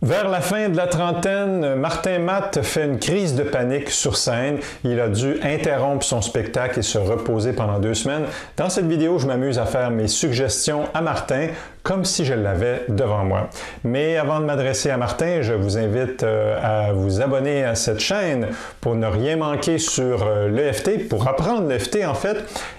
Vers la fin de la trentaine, Martin Matt fait une crise de panique sur scène. Il a dû interrompre son spectacle et se reposer pendant 2 semaines. Dans cette vidéo, je m'amuse à faire mes suggestions à Martin comme si je l'avais devant moi. Mais avant de m'adresser à Martin, je vous invite à vous abonner à cette chaîne pour ne rien manquer sur l'EFT, pour apprendre l'EFT en fait.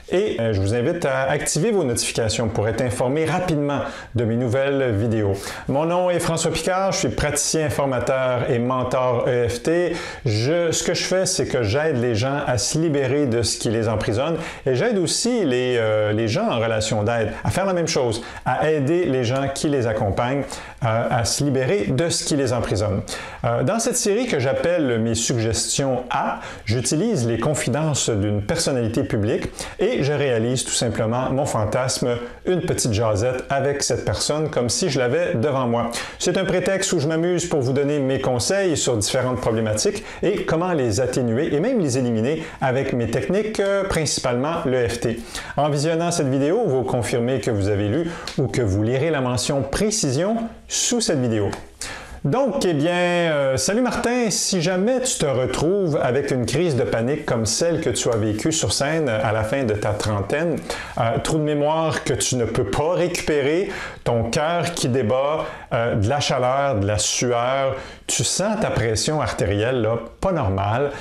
Et je vous invite à activer vos notifications pour être informé rapidement de mes nouvelles vidéos. Mon nom est François Picard, je suis praticien formateur et mentor EFT. Ce que je fais, c'est que j'aide les gens à se libérer de ce qui les emprisonne et j'aide aussi les gens en relation d'aide à faire la même chose, à aider les gens qui les accompagnent à se libérer de ce qui les emprisonne. Dans cette série que j'appelle mes suggestions A, j'utilise les confidences d'une personnalité publique et je réalise tout simplement mon fantasme, une petite jasette avec cette personne comme si je l'avais devant moi. C'est un prétexte où je m'amuse pour vous donner mes conseils sur différentes problématiques et comment les atténuer et même les éliminer avec mes techniques, principalement l'EFT. En visionnant cette vidéo, vous confirmez que vous avez lu ou que vous lirez la mention précision sous cette vidéo. Donc, eh bien, salut Martin, si jamais tu te retrouves avec une crise de panique comme celle que tu as vécue sur scène à la fin de ta trentaine, trou de mémoire que tu ne peux pas récupérer, ton cœur qui débat, de la chaleur, de la sueur, tu sens ta pression artérielle, là, pas normale,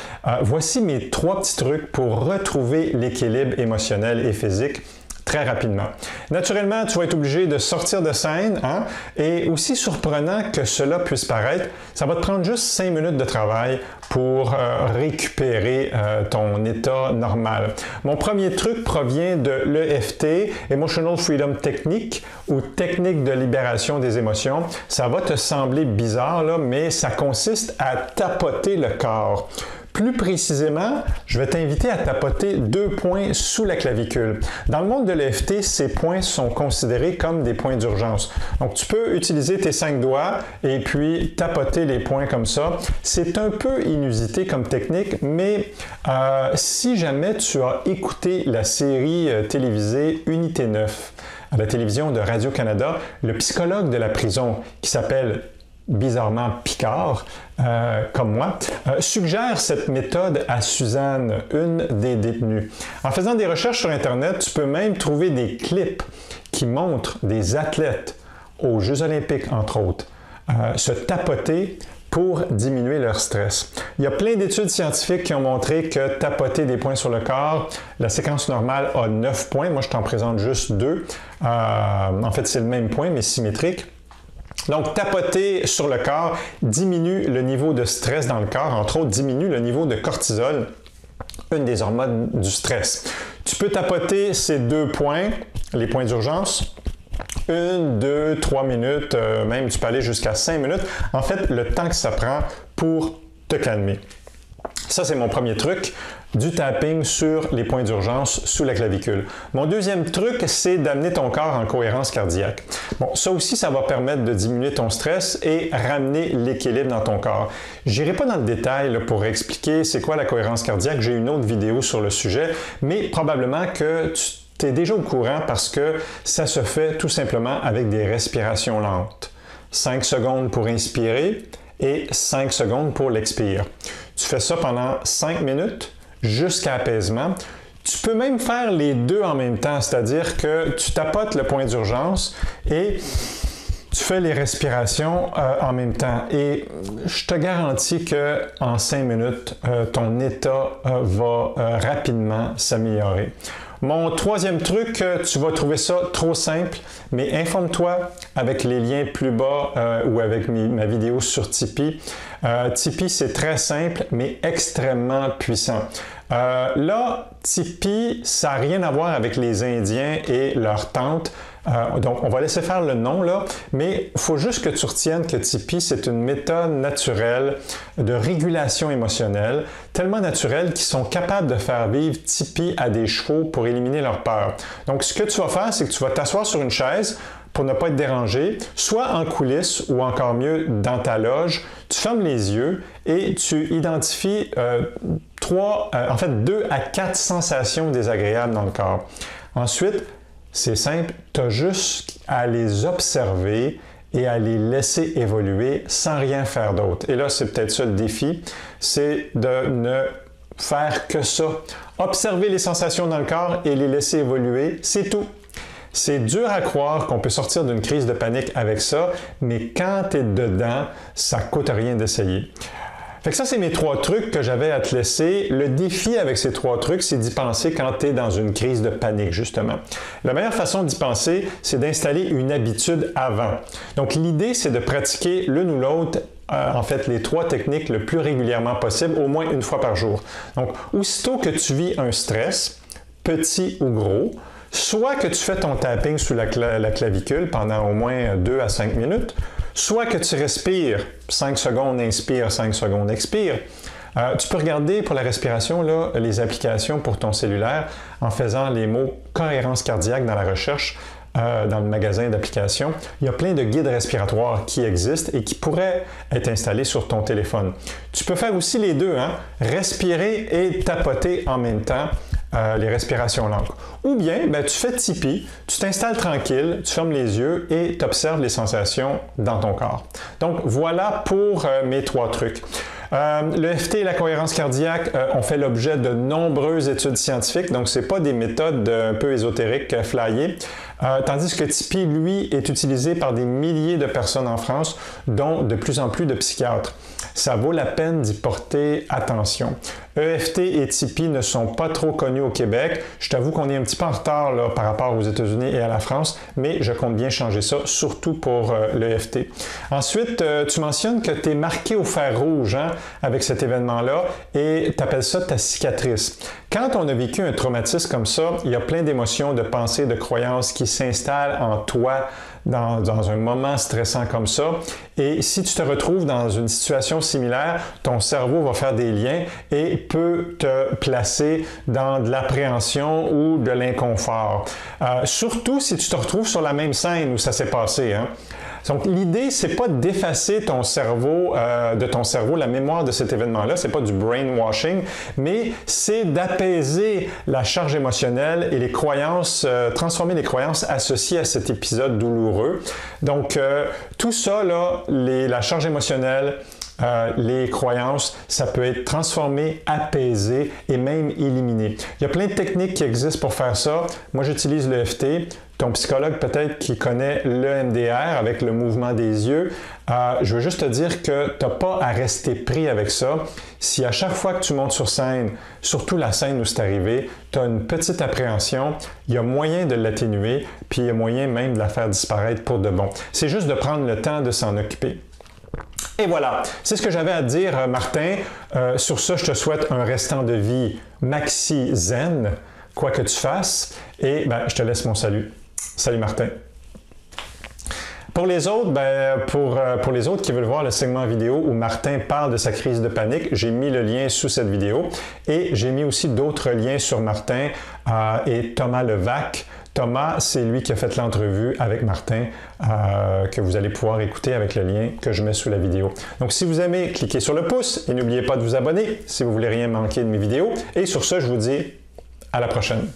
voici mes 3 petits trucs pour retrouver l'équilibre émotionnel et physique très rapidement. Naturellement, tu vas être obligé de sortir de scène, hein? Et aussi surprenant que cela puisse paraître, ça va te prendre juste 5 minutes de travail pour récupérer ton état normal. Mon premier truc provient de l'EFT, Emotional Freedom Technique, ou technique de libération des émotions. Ça va te sembler bizarre, là, mais ça consiste à tapoter le corps. Plus précisément, je vais t'inviter à tapoter 2 points sous la clavicule. Dans le monde de l'EFT, ces points sont considérés comme des points d'urgence. Donc, tu peux utiliser tes 5 doigts et puis tapoter les points comme ça. C'est un peu inusité comme technique, mais si jamais tu as écouté la série télévisée Unité 9 à la télévision de Radio-Canada, le psychologue de la prison qui s'appelle bizarrement Picard, comme moi, suggère cette méthode à Suzanne, une des détenues. En faisant des recherches sur Internet, tu peux même trouver des clips qui montrent des athlètes aux Jeux olympiques, entre autres, se tapoter pour diminuer leur stress. Il y a plein d'études scientifiques qui ont montré que tapoter des points sur le corps, la séquence normale a 9 points. Moi, je t'en présente juste 2. En fait, c'est le même point, mais symétrique. Donc, tapoter sur le corps diminue le niveau de stress dans le corps, entre autres diminue le niveau de cortisol, une des hormones du stress. Tu peux tapoter ces 2 points, les points d'urgence, 1, 2, 3 minutes, même tu peux aller jusqu'à 5 minutes. En fait, le temps que ça prend pour te calmer. Ça, c'est mon premier truc, du tapping sur les points d'urgence sous la clavicule. Mon deuxième truc, c'est d'amener ton corps en cohérence cardiaque. Bon, ça aussi, ça va permettre de diminuer ton stress et ramener l'équilibre dans ton corps. J'irai pas dans le détail là, pour expliquer c'est quoi la cohérence cardiaque. J'ai une autre vidéo sur le sujet, mais probablement que tu es déjà au courant parce que ça se fait tout simplement avec des respirations lentes. 5 secondes pour inspirer et 5 secondes pour l'expire. Tu fais ça pendant 5 minutes jusqu'à apaisement. Tu peux même faire les 2 en même temps, c'est-à-dire que tu tapotes le point d'urgence et tu fais les respirations en même temps. Et je te garantis qu'en 5 minutes, ton état va rapidement s'améliorer. Mon troisième truc, tu vas trouver ça trop simple, mais informe-toi avec les liens plus bas ou avec ma vidéo sur Tipeee. Tipeee, c'est très simple, mais extrêmement puissant. Là, Tipeee, ça n'a rien à voir avec les Indiens et leurs tentes. Donc, on va laisser faire le nom, là, mais il faut juste que tu retiennes que Tipeee, c'est une méthode naturelle de régulation émotionnelle, tellement naturelle qu'ils sont capables de faire vivre Tipeee à des chevaux pour éliminer leur peur. Donc, ce que tu vas faire, c'est que tu vas t'asseoir sur une chaise pour ne pas être dérangé, soit en coulisses ou encore mieux dans ta loge. Tu fermes les yeux et tu identifies 2 à 4 sensations désagréables dans le corps. Ensuite, c'est simple, tu as juste à les observer et à les laisser évoluer sans rien faire d'autre. Et là, c'est peut-être ça le défi, c'est de ne faire que ça. Observer les sensations dans le corps et les laisser évoluer, c'est tout. C'est dur à croire qu'on peut sortir d'une crise de panique avec ça, mais quand tu es dedans, ça ne coûte rien d'essayer. Fait que ça, c'est mes 3 trucs que j'avais à te laisser. Le défi avec ces 3 trucs, c'est d'y penser quand tu es dans une crise de panique, justement. La meilleure façon d'y penser, c'est d'installer une habitude avant. Donc, l'idée, c'est de pratiquer l'une ou l'autre, en fait, les 3 techniques le plus régulièrement possible, au moins une fois par jour. Donc, aussitôt que tu vis un stress, petit ou gros, soit que tu fais ton tapping sous la clavicule pendant au moins 2 à 5 minutes, soit que tu respires 5 secondes, inspire, 5 secondes, expire. Tu peux regarder pour la respiration là, les applications pour ton cellulaire en faisant les mots cohérence cardiaque dans la recherche dans le magasin d'applications. Il y a plein de guides respiratoires qui existent et qui pourraient être installés sur ton téléphone. Tu peux faire aussi les deux, hein? Respirer et tapoter en même temps. Les respirations longues. Ou bien, tu fais Tipeee, tu t'installes tranquille, tu fermes les yeux et tu observes les sensations dans ton corps. Donc, voilà pour mes 3 trucs. L'EFT et la cohérence cardiaque ont fait l'objet de nombreuses études scientifiques, donc ce n'est pas des méthodes un peu ésotériques flyées, tandis que Tipeee, lui, est utilisé par des milliers de personnes en France, dont de plus en plus de psychiatres. Ça vaut la peine d'y porter attention. EFT et Tipeee ne sont pas trop connus au Québec. Je t'avoue qu'on est un petit peu en retard là, par rapport aux États-Unis et à la France, mais je compte bien changer ça, surtout pour l'EFT. Ensuite, tu mentionnes que tu es marqué au fer rouge hein, avec cet événement-là et tu appelles ça ta cicatrice. Quand on a vécu un traumatisme comme ça, il y a plein d'émotions, de pensées, de croyances qui s'installent en toi dans un moment stressant comme ça. Et si tu te retrouves dans une situation similaire, ton cerveau va faire des liens et peut te placer dans de l'appréhension ou de l'inconfort. Surtout si tu te retrouves sur la même scène où ça s'est passé. Hein. Donc, l'idée, c'est pas d'effacer ton cerveau, de ton cerveau, la mémoire de cet événement-là, c'est pas du brainwashing, mais c'est d'apaiser la charge émotionnelle et les croyances, transformer les croyances associées à cet épisode douloureux. Donc, tout ça, là, la charge émotionnelle, les croyances, ça peut être transformé, apaisé et même éliminé. Il y a plein de techniques qui existent pour faire ça. Moi, j'utilise l'EFT. Ton psychologue peut-être qui connaît l'EMDR avec le mouvement des yeux. Je veux juste te dire que tu n'as pas à rester pris avec ça. Si à chaque fois que tu montes sur scène, surtout la scène où c'est arrivé, tu as une petite appréhension, il y a moyen de l'atténuer, puis il y a moyen même de la faire disparaître pour de bon. C'est juste de prendre le temps de s'en occuper. Et voilà, c'est ce que j'avais à te dire, Martin. Sur ça, je te souhaite un restant de vie maxi zen, quoi que tu fasses, et je te laisse mon salut. Salut Martin. Pour les autres, pour les autres qui veulent voir le segment vidéo où Martin parle de sa crise de panique, j'ai mis le lien sous cette vidéo et j'ai mis aussi d'autres liens sur Martin et Thomas Levac. Thomas, c'est lui qui a fait l'entrevue avec Martin que vous allez pouvoir écouter avec le lien que je mets sous la vidéo. Donc, si vous aimez, cliquez sur le pouce et n'oubliez pas de vous abonner si vous voulez rien manquer de mes vidéos. Et sur ce, je vous dis à la prochaine.